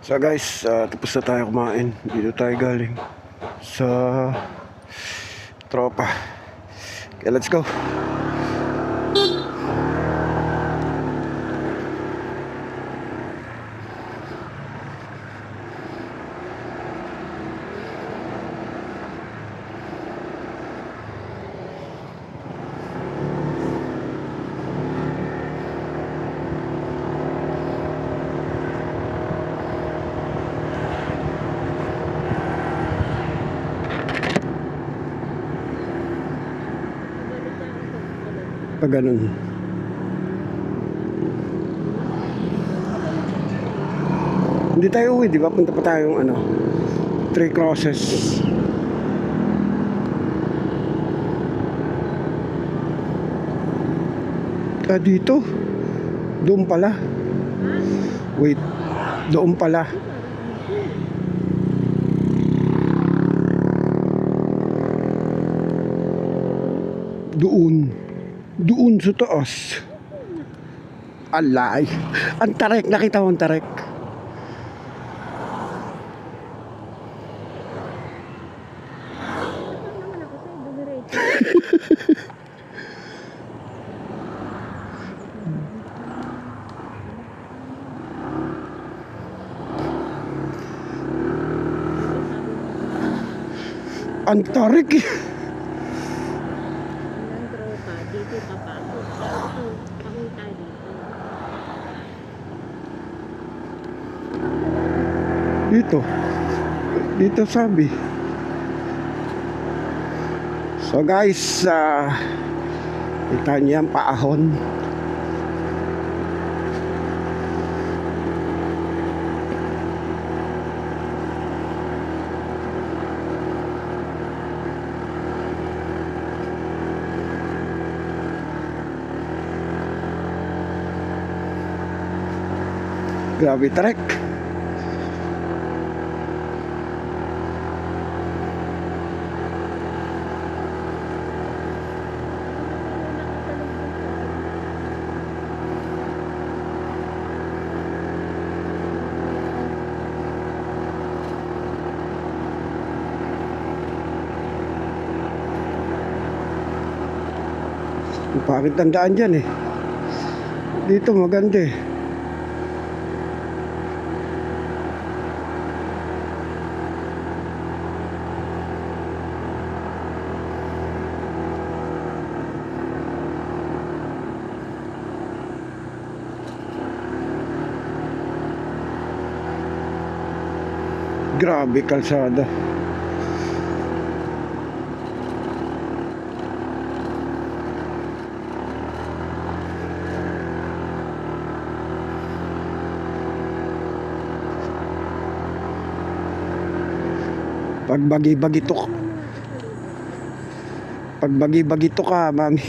So guys, tapos na tayo kumain. Dito tayo galing sa tropa. Okay, let's go. Pag ganun. Hindi tayo uwi, di ba? Punta pa tayong Three Crosses. Dito. Doon pala. Wait. Doon pala. Doon sa taas. Alay. Ang tarek, nakita mo ang tarek. Ang tarik eh. Dito sabi. So guys, kita niyo yan, paahon. Grabe trek. Pangit ang daan dyan eh. Dito maganda eh. Grabe kalsada. Pagbagi-bagi to ka, mami.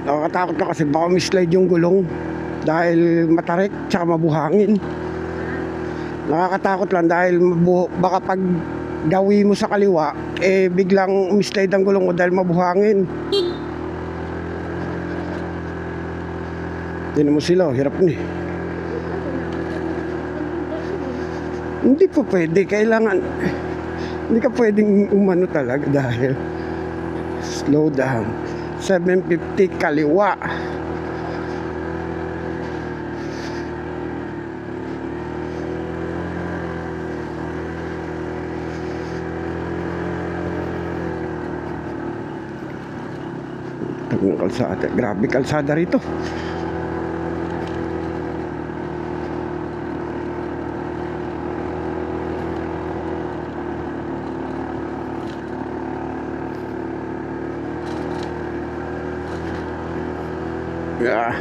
Nakakatakot na kasi baka mislide yung gulong dahil matarik tsaka mabuhangin. Nakakatakot lang dahil baka pag gawi mo sa kaliwa biglang mislide ang gulong mo dahil mabuhangin. Hindi mo sila, hirap ni. Hindi pa pwede, kailangan hindi ka pwedeng umano talaga dahil slow down. 750 kaliwa. Tagong kalsada, grabe kalsada rito. Yeah.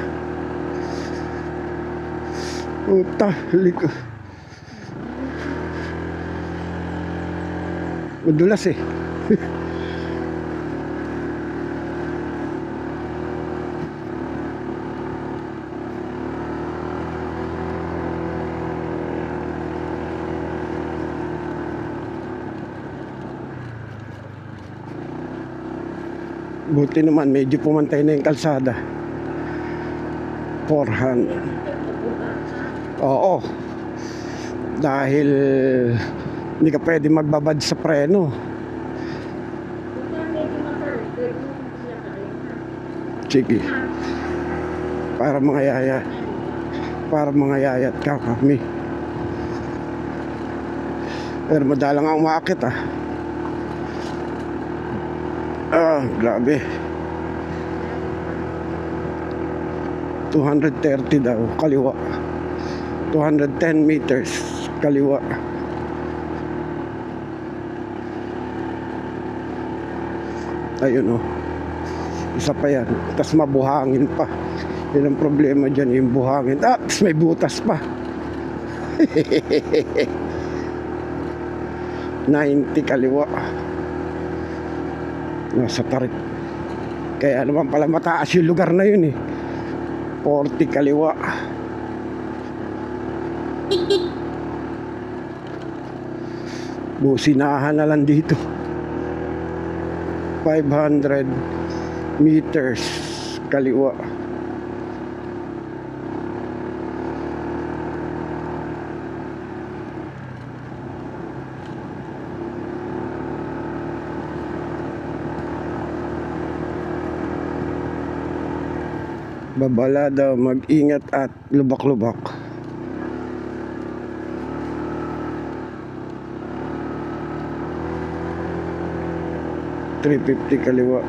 Talik. Madulas eh. Buti naman medyo pumantay na yung kalsada. 400. Oo. Dahil hindi ka pwede magbabad sa preno. Sige. Para mga yayat ka kami. Pero madalang ang umakit ah. Grabe. 230 daw kaliwa. 210 meters kaliwa. Ayun oh. Isa pa yan. Tapos mabuhangin pa. Yun ang problema dyan, yung buhangin. Tapos may butas pa. 90 kaliwa. Nasa tarik. Kaya naman pala mataas yung lugar na yun eh. 40 kaliwa. Businahan na lang dito. 500 meters kaliwa. Babala daw, mag-ingat at lubak-lubak. $350 kaliwa.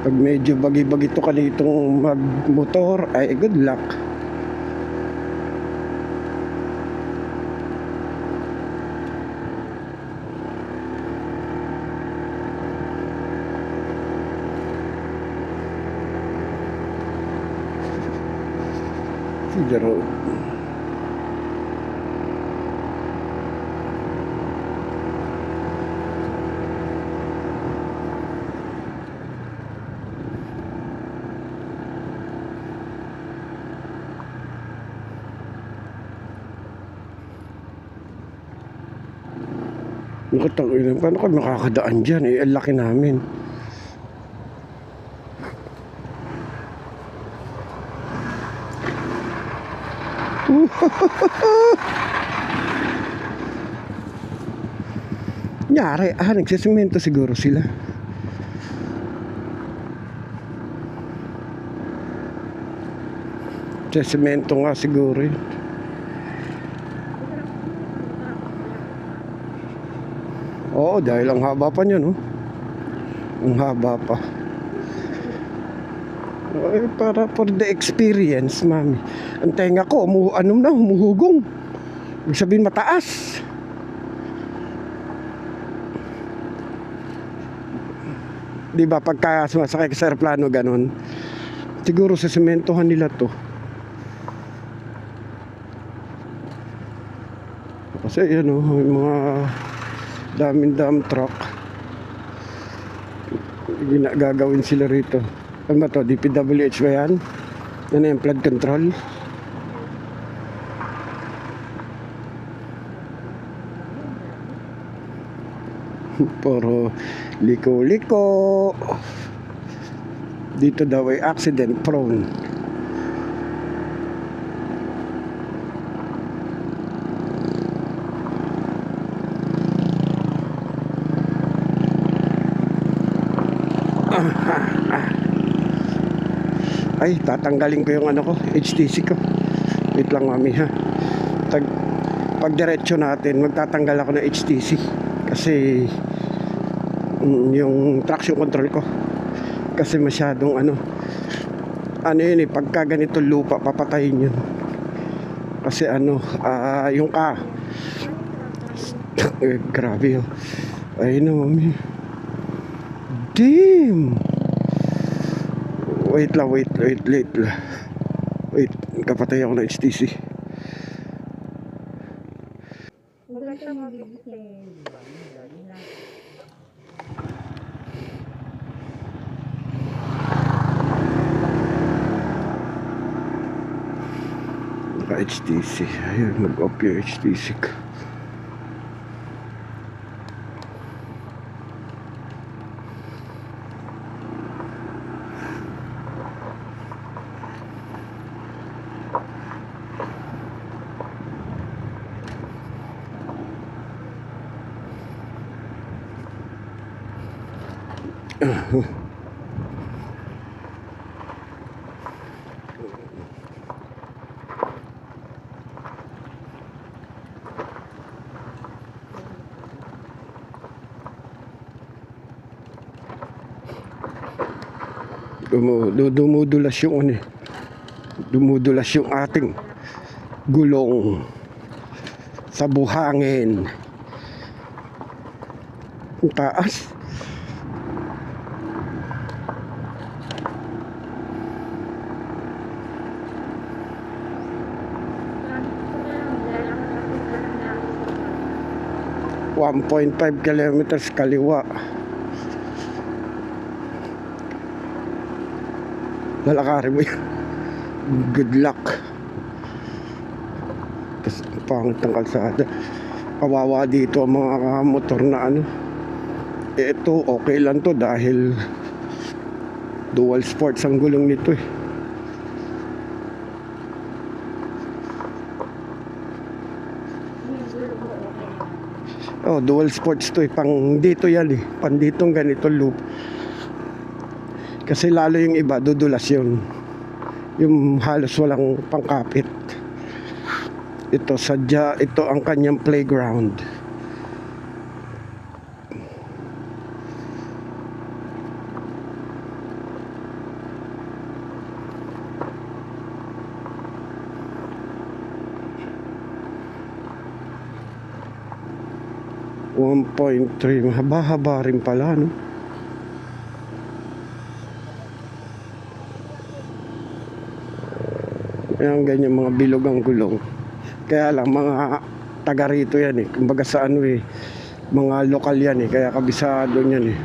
Pag medyo bagi-bagi to ka ditong magmotor, ay good luck. The road. Nakatangin, paano ka makakadaan dyan eh? Ang laki namin. Nyari, nagsisemento siguro sila. Semento nga siguro yun. Oo, dahil ang haba pa niya, no? Ang haba pa. Para for the experience, mami. Ang tenga ko, humuhugong. Ibig sabihin mataas. Di ba pagka sumasakay sa aeroplano ganun? Siguro sa sementohan nila to. Kasi yan o, yung mga daming truck. Gagawin sila rito. Ano ba to? DPWH ba yan? Yan na yung flood control. Puro liko-liko. Dito daw ay accident prone. Ay, tatanggalin ko yung HTC ko. Wait lang mami ha. Pag diretso natin, magtatanggal ako ng HTC. Kasi yung traction control ko. Kasi masyadong yun eh, pagka ganito lupa, papatayin yun. Kasi yung grabe oh. Ayun na mami. Damn. Wait lang. Wait, kapatay ako ng HTC. HTC. Ayun, nag-off yung HTC ko. Dumudulas yung ano eh. Dumudulas yung ating gulong sa buhangin. Ang taas. .5 kilometers kaliwa. Lalakarin mo yan. Good luck. Tapos pangit ng kalsada. Kawawa dito ang mga motor na ano. Ito okay lang to dahil dual sports ang gulong nito eh. Oh, dual sports to eh. Pang dito yan eh. Pang ditong ganito loop. Kasi lalo yung iba, dudulas yun. Yung halos walang pangkapit. Ito, sadya, ito ang kanyang playground. .3, mahaba-haba rin pala, no? Ayan, ganyan mga bilog ang gulong. Kaya lang mga taga rito yan eh. Kumbaga sa ano eh, mga lokal yan eh. Kaya kabisado yan eh.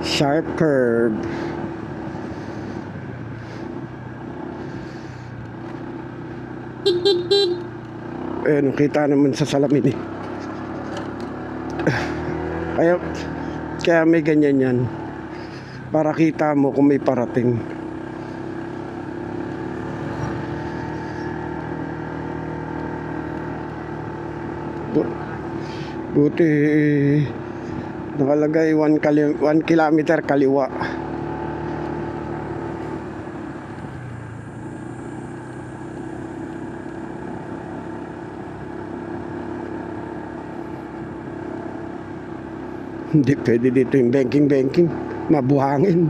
Sharp curve. Ayan, kita naman sa salamin eh. Kaya may ganyan yan. Para kita mo kung may parating. Buti nakalagay 1 kilometer kaliwa. Hindi pwede dito yung banking. Mabuhangin.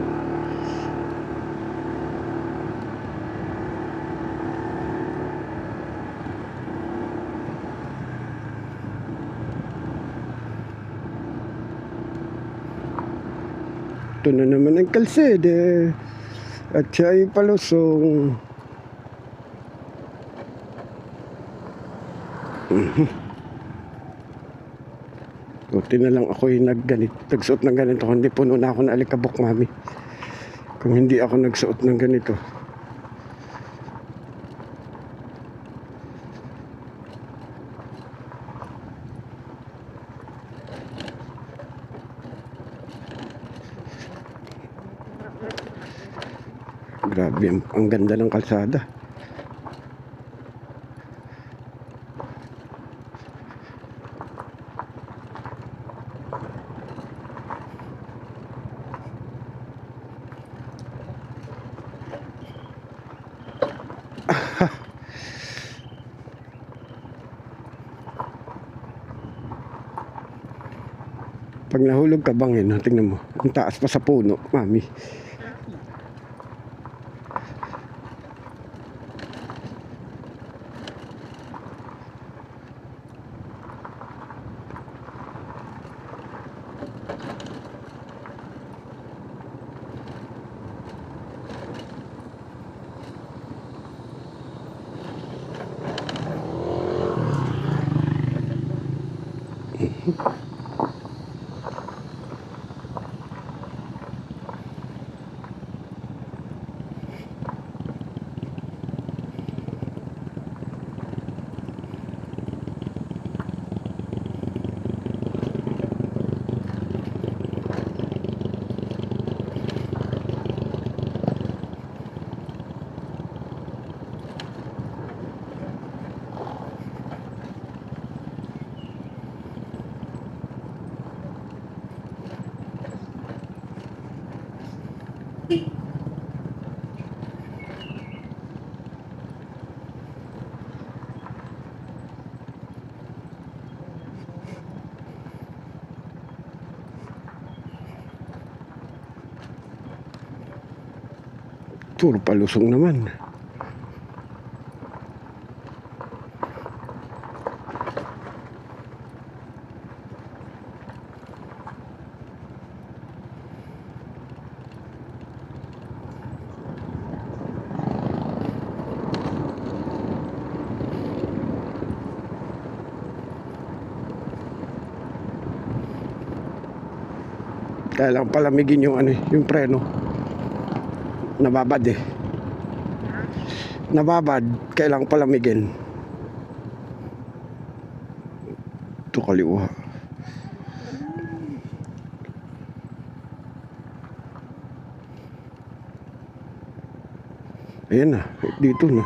Ito na naman ang kalsada. At siya ay palusong. Buti na lang ako yung nagsuot ng ganito. Hindi puno na ako na alikabok, mami. Kung hindi ako nagsuot ng ganito. Grabe, ang ganda ng kalsada. Pag nahulog ka bangin, tingnan mo, ang taas pa sa puno, mami. Puro palusong naman. Kaya lang palamigin yung ano, yung preno. Nababad eh. Nababad, kailangan palamigin. Ito kaliwa. Ayan na, dito na.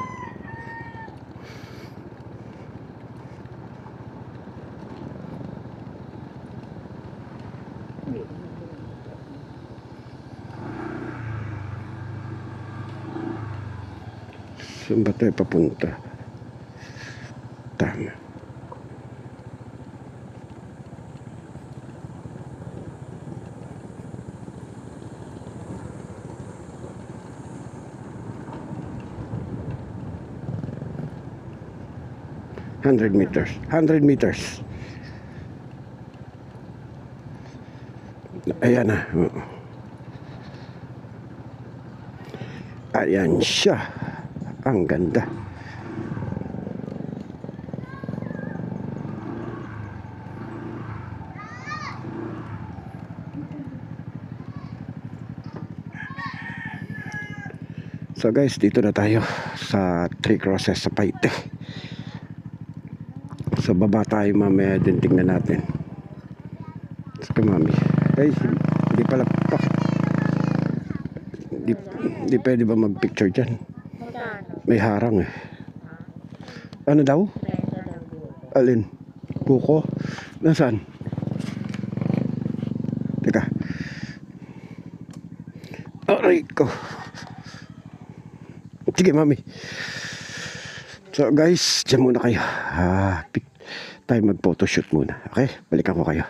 Saan ba tayo papunta? Tama. Hundred meters. 100 meters. Ayan na. Ayan siya. Ang ganda. So guys, dito na tayo sa Three Crosses sa Paite. Sa baba tayo mamaya din, tingnan natin. Sige mami. Ay, hindi pala pa. Hindi pwede ba mag picture dyan? May harang eh. Ano daw? Alin? Buko? Nasaan? Teka. Aray ko. Sige mami. So guys, dyan muna kayo. Tayo mag photoshoot muna. Okay? Balikan ko kayo.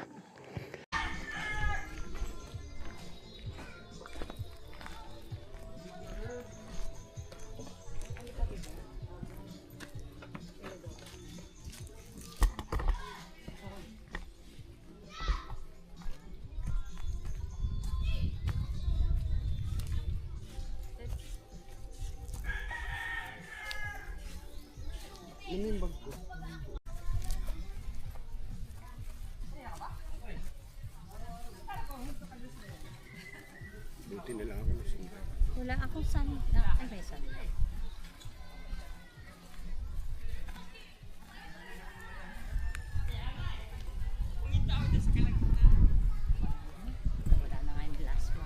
Buti na lang ako nasundan. Wala akong sun. Ay, may sun. Wala na nga yung glass mo.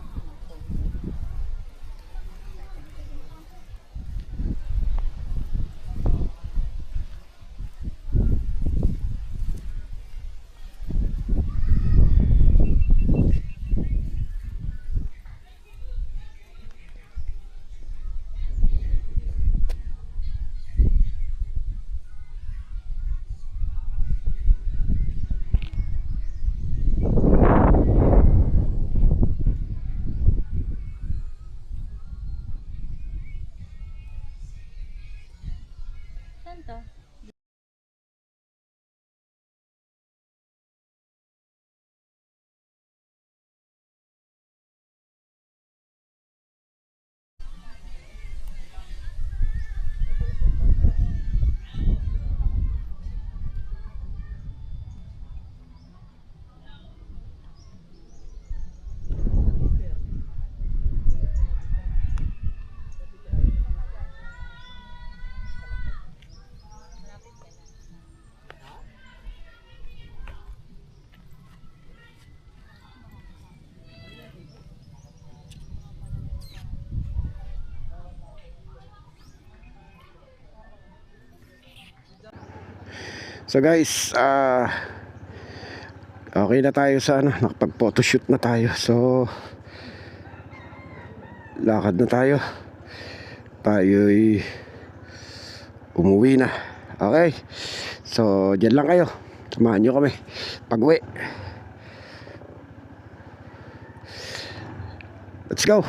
Saan to? So guys, okay na tayo sa ano, nakapag-photoshoot na tayo. So lakad na tayo. Tayo'y umuwi na. Okay. So diyan lang kayo. Samahan nyo kami pag-uwi. Let's go.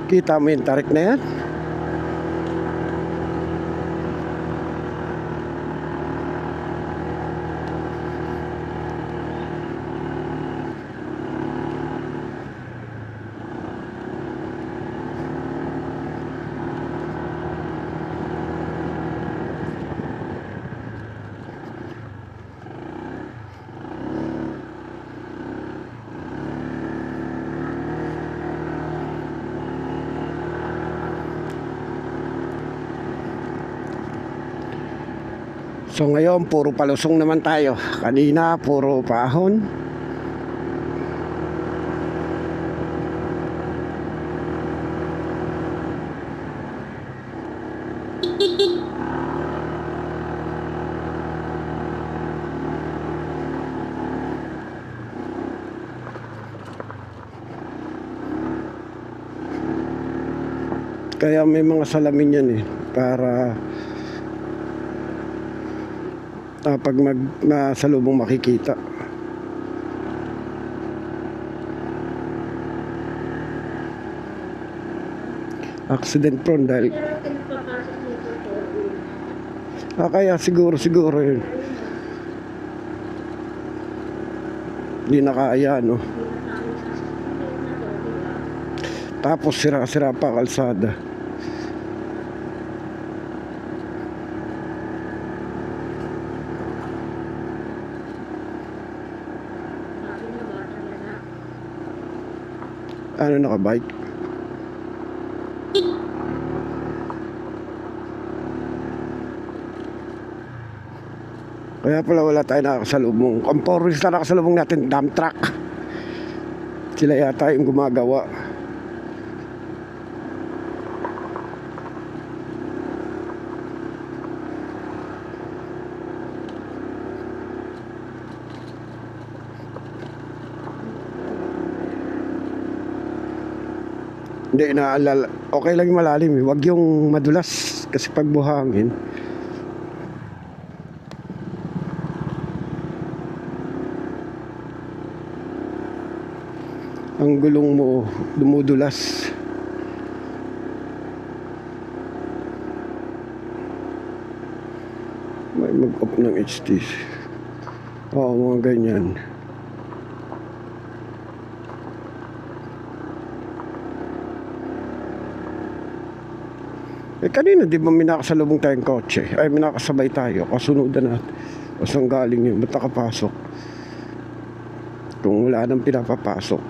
Kita mo yung tarik na yan? So ngayon puro palusong naman tayo. Kanina puro pahon. Kaya may mga salamin yan para pag masalubong makikita. Accident prone dahil kaya siguro yun. Hindi na kaya, no? Tapos sira-sira pa kalsada. Ano, nakabike? Kaya pala wala tayo nakasalubong. Ang forest na nakasalubong natin, dump truck. Sila yata yung gumagawa. Hindi, naalala. Okay lang yung malalim. Huwag yung madulas. Kasi pag buhangin, ang gulong mo dumudulas. May mag-off ng HT. Oo, mga ganyan. Kanina di ba may nakasalubong tayong kotse? Ay, may nakasabay tayo. Kasunodan natin. O saan galing yun? Ba't nakapasok? Kung wala nang pinapapasok.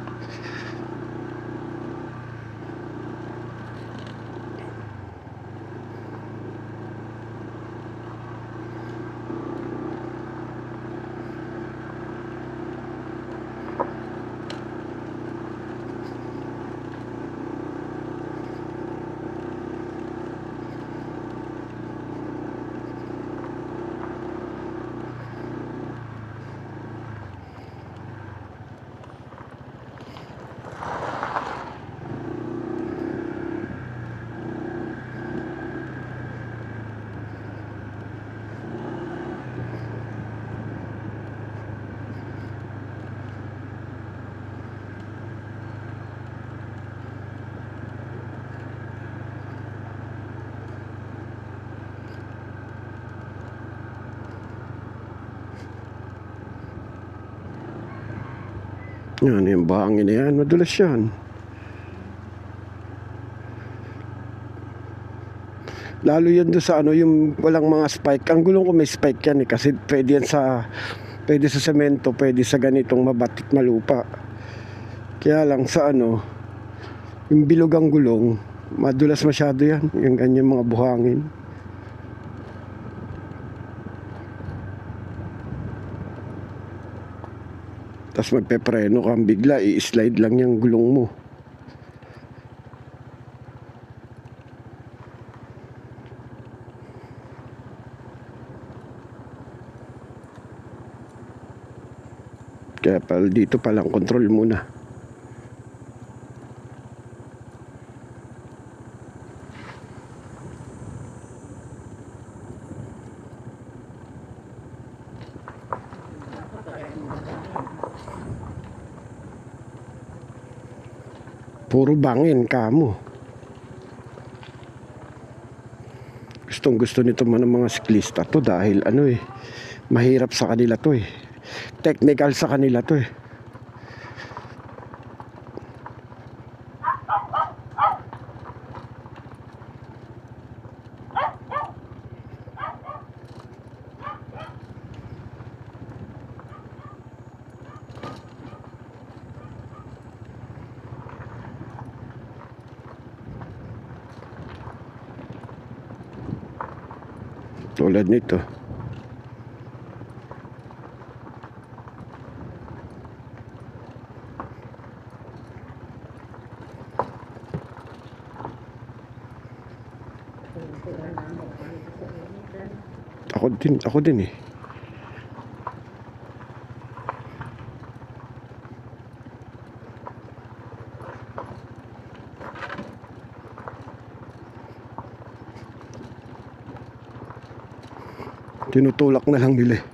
Yan, yung bahangin na yan, madulas yan. Lalo yan doon sa yung walang mga spike. Ang gulong ko may spike yan kasi pwede yan pwede sa semento, pwede sa ganitong mabatik na lupa. Kaya lang sa yung bilog ang gulong, madulas masyado yan, yung ganyan mga buhangin. Tapos magpepreno kang bigla, i-slide lang yung gulong mo. Kaya pala dito palang control muna. Puro bangin kamo. Gustong gusto nito man ng mga siklista to dahil ano eh, mahirap sa kanila to eh. Technical sa kanila to eh. Tulad nito. Ako din eh. Tinutulak na lang nila eh.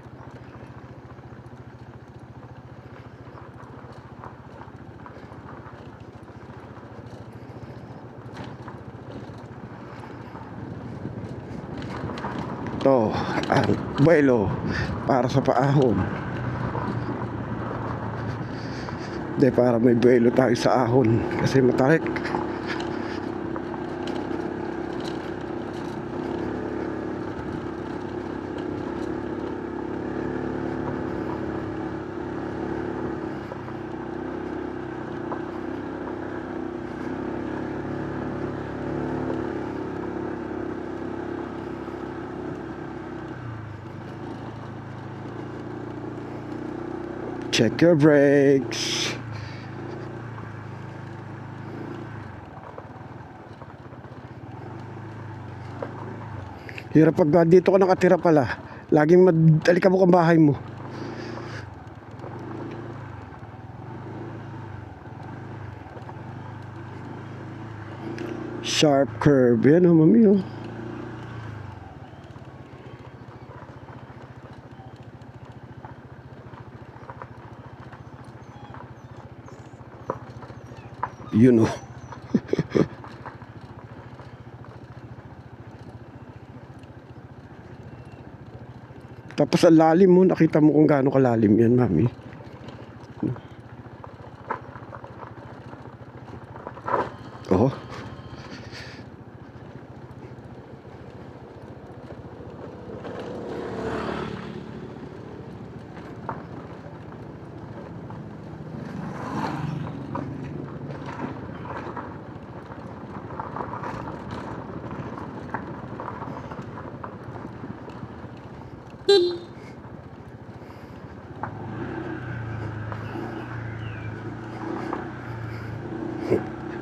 Ito ang buwelo para sa paahon. Hindi, para may buwelo tayo sa ahon kasi matarik. Check your brakes. Hirap pag dito ka nakatira pala. Laging madalikabok ang bahay mo. Sharp curve. Yan o, mami o. Yun o. Tapos ang lalim mo, nakita mo kung gaano kalalim yan, mami. Oh.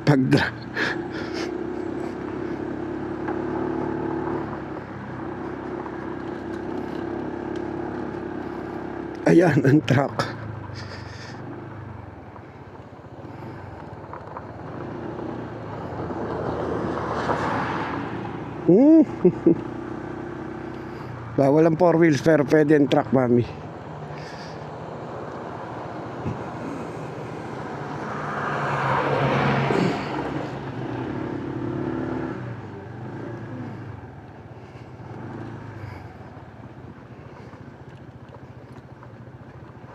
Pagdra. Ayan ang truck. Bawal ang 4 wheels pero pwede ang truck, mami.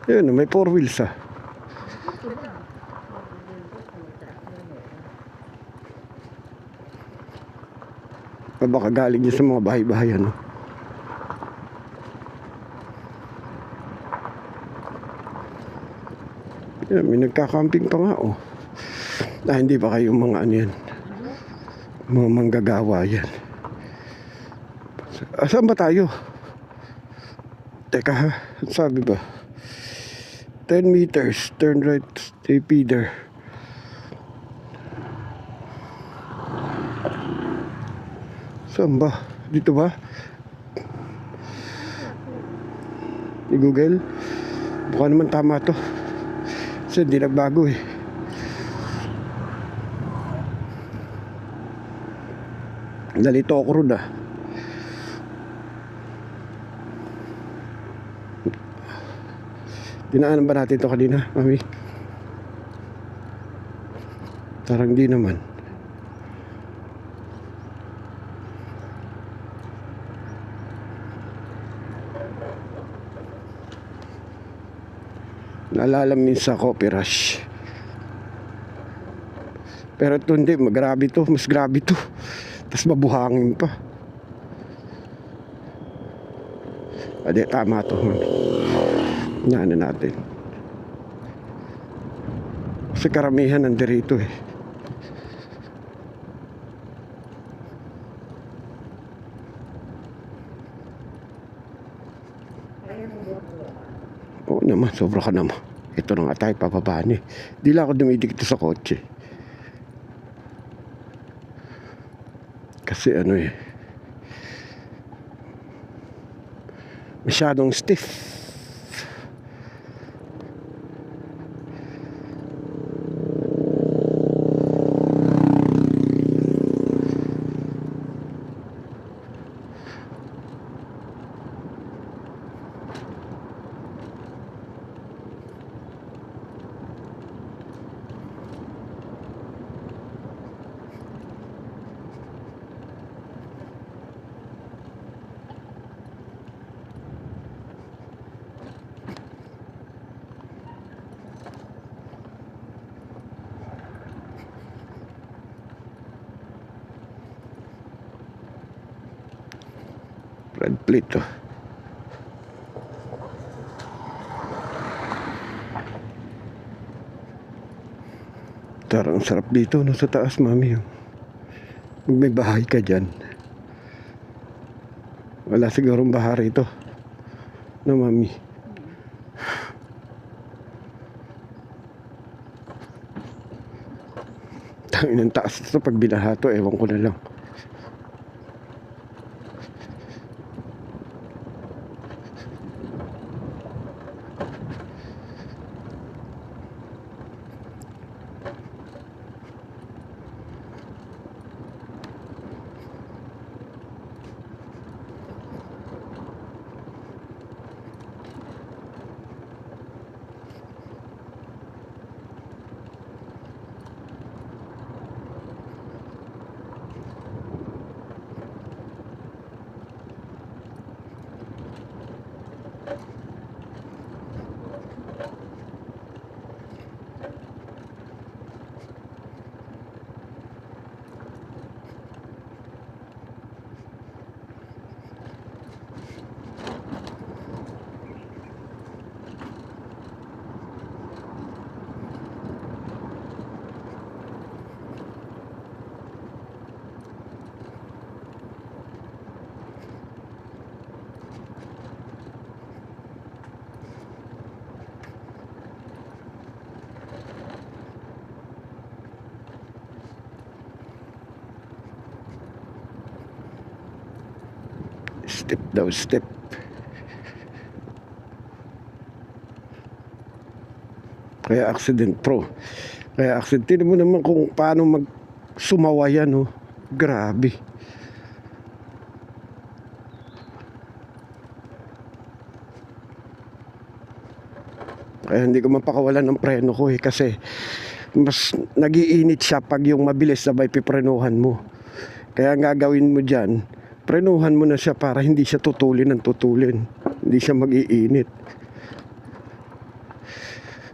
Yun, may 4 wheels ah. Baka galing niya sa mga bahay-bahay ano. Yan, may nagkakamping pa nga oh. Hindi ba kayo mga ano yan, mga manggagawa yan. Saan ba tayo? Teka ha, sabi ba 10 meters, turn right, stay feeder. Saan ba? Dito ba? I-google. Baka naman tama to. Kasi hindi nagbago eh. Nalito ako ron ah. Dinaanan ba natin ito kanina, mami? Parang di naman. Naalala minsan Coffee Rush. Pero ito hindi, grabe to, mas grabe to. Tapos mabuhangin pa. Ade, tama to. Ano natin. Kasi karamihan nandirito eh. Oo naman, sobra ka naman. Ito na nga tayo, pababaan eh. Di lang ako dumidikit sa kotse. Kasi ano eh, masyadong stiff. Red plate to. Tarang sarap dito no, sa taas, mami. Pag may bahay ka dyan, wala sigurong baha rito no, mami. Tangin ng taas ito, pag binaha to, ewan ko na lang. Step daw, step. Kaya accident pro. Kaya accident. Tignan mo naman kung paano sumawa yan, oh. Grabe. Kaya hindi ko mapakawalan ng preno ko eh. Kasi mas nagiinit siya pag yung mabilis sabay piprenuhan mo. Kaya ang gagawin mo dyan, prenuhan mo na siya para hindi siya tutulin ng tutulin. Hindi siya mag-iinit.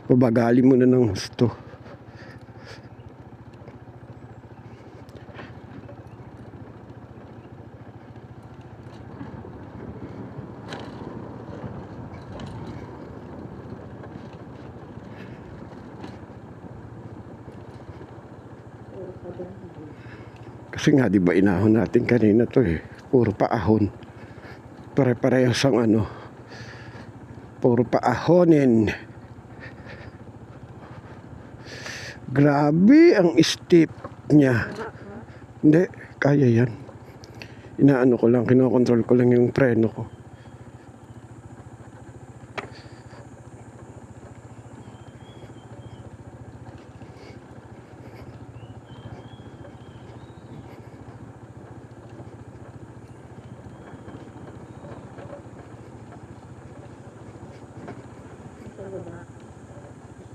Pabagali mo na ng gusto. Kasi nga, di ba inahon natin kanina to eh. Puro paahon. Pare-parehas ang ano. Puro paahonin. Grabe ang steep niya. Hindi, kaya yan. Inaano ko lang, kinokontrol ko lang yung preno ko.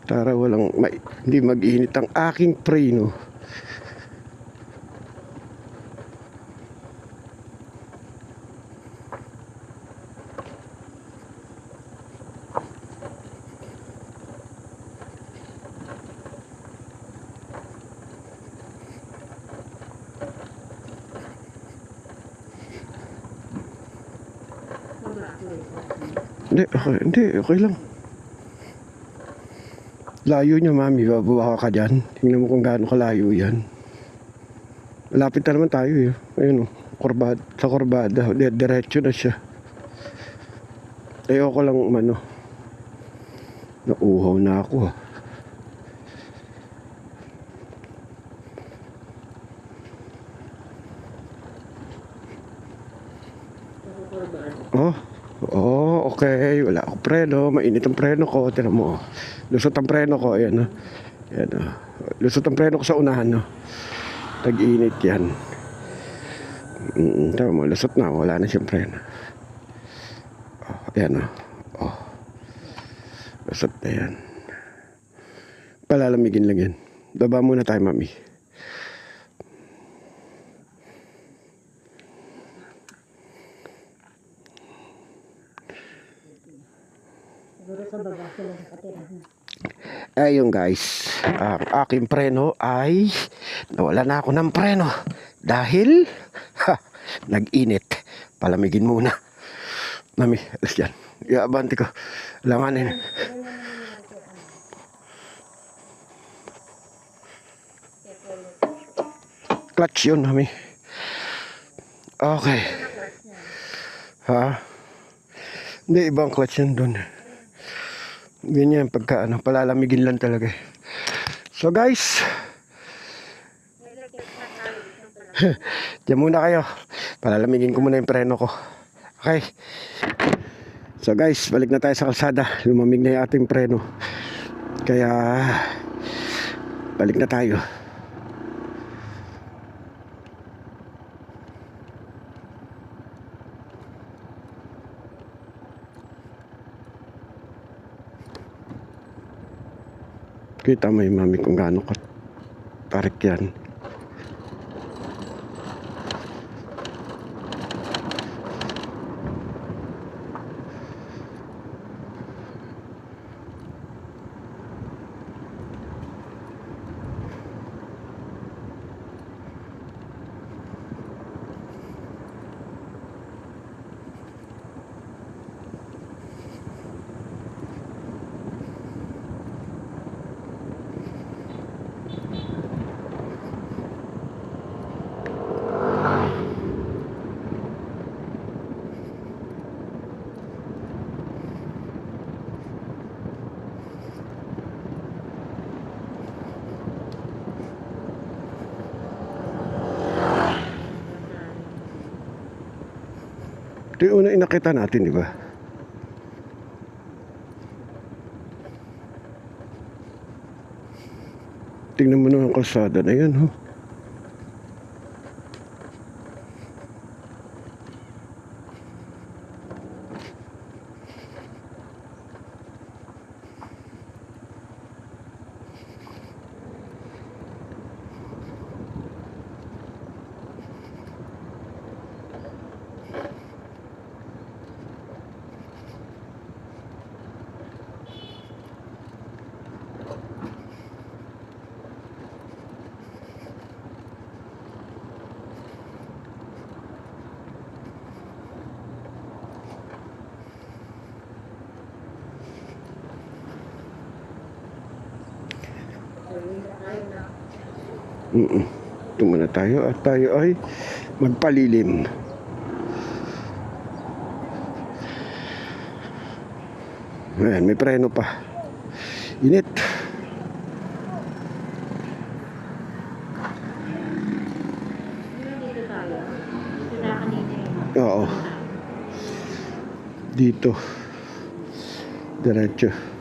Para hindi mag-init ang aking preno. Hindi, okay lang. Layo niya, mami. Babawa ka dyan. Tingnan mo kung gaano kalayo yan. Malapit na naman tayo eh. Ayun o. Sa kurbada. Diretso na siya. Ayoko lang nauhaw na ako ah. Okay. Wala akong preno. Mainit ang preno ko. Tignan mo. Lusot ang preno ko. Ayan oh. Ayan oh. Lusot ang preno ko sa unahan no. Tag-init yan. Tama mo. Lusot na. Wala na siyang preno. Ayan oh. Lusot na yan. Palalamigin lang yan. Baba muna tayo, mami. Ayun guys, ang aking preno ay nawala na ako ng preno dahil nag-init. Palamigin muna. Mami, alas yan. Iaabante ko. Langanin. Clutch yun, mami. Okay. Ha? Hindi, ibang clutch yan dun. Ganyan, pagka palalamigin lang talaga. So guys, diyan muna kayo. Palalamigin ko muna yung preno ko. Okay. So guys, balik na tayo sa kalsada. Lumamig na yung ating preno. Kaya, balik na tayo. Kita mo yung mami kung gaano ka tarik yan. Ito yung una inakita natin, di ba? Tingnan mo naman ang kalsada na yan, ho. Ito muna tayo at tayo ay magpalilim. Ayan, may preno pa. Init. Oo. Dito. Diretso.